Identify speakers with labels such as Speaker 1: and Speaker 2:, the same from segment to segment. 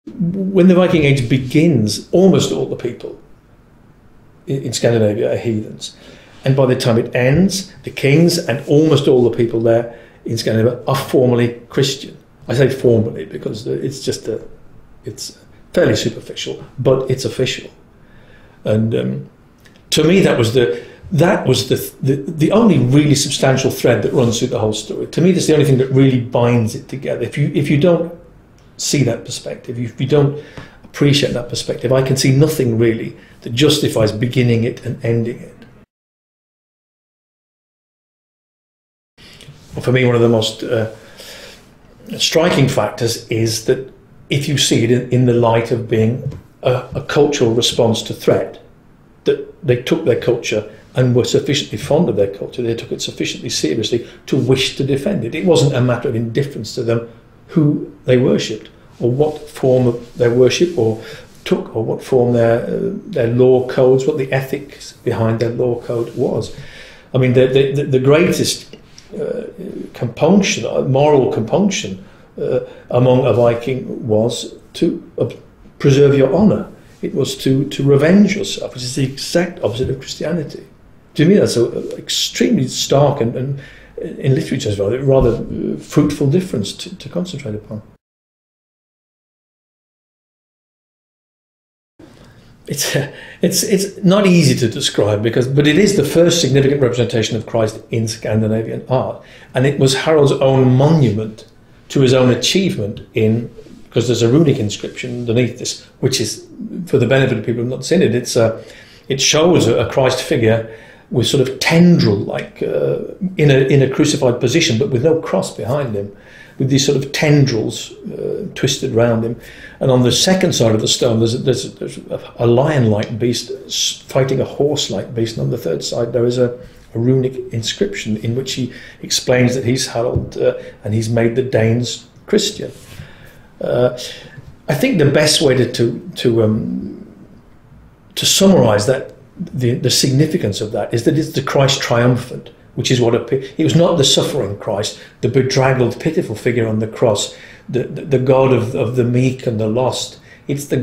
Speaker 1: When the Viking Age begins, almost all the people in Scandinavia are heathens. And by the time it ends, the kings and almost all the people there in Scandinavia are formally Christian. I say formally because it's fairly superficial, but it's official. And to me, that was the only really substantial thread that runs through the whole story. To me, that's the only thing that really binds it together. If you don't see that perspective, if you don't appreciate that perspective, I can see nothing really that justifies beginning it and ending it. For me, one of the most striking factors is that if you see it in the light of being a cultural response to threat, that they took their culture and were sufficiently fond of their culture, they took it sufficiently seriously to wish to defend it. It wasn't a matter of indifference to them who they worshipped, or what form of their worship or took, or what form their law codes, what the ethics behind their law code was. I mean, the greatest compunction, moral compunction among a Viking was to preserve your honour. It was to revenge yourself, which is the exact opposite of Christianity. To me, that's an extremely stark and in literature as well, a rather fruitful difference to concentrate upon. It's not easy to describe but it is the first significant representation of Christ in Scandinavian art, and it was Harald's own monument to his own achievement because there's a runic inscription underneath this, which is, for the benefit of people who have not seen it, it shows a Christ figure with sort of tendril, like in a crucified position, but with no cross behind him, with these sort of tendrils twisted round him. And on the second side of the stone, there's a lion-like beast fighting a horse-like beast, and on the third side there is a runic inscription in which he explains that he's Harald and he's made the Danes Christian. I think the best way to summarise that, the significance of that, is that it's the Christ triumphant, which is what it was not the suffering Christ, the bedraggled, pitiful figure on the cross, the God of the meek and the lost. It's the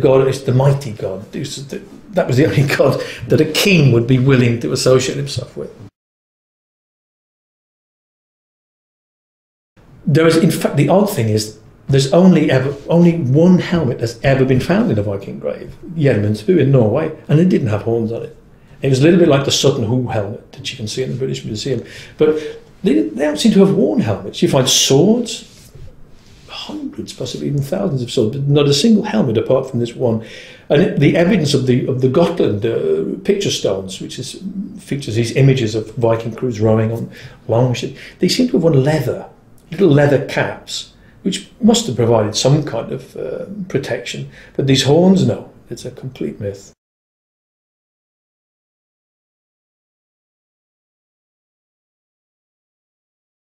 Speaker 1: mighty God. That was the only God that a king would be willing to associate himself with. There is, in fact, the odd thing is, there's only one helmet that's ever been found in a Viking grave, Gjermundsbu in Norway, and it didn't have horns on it. It was a little bit like the Sutton Hoo helmet that you can see in the British Museum. But they don't seem to have worn helmets. You find swords, hundreds, possibly even thousands of swords, but not a single helmet apart from this one. And the evidence of the Gotland picture stones, which features these images of Viking crews rowing on longships, they seem to have worn little leather caps, which must have provided some kind of protection. But these horns, no, it's a complete myth.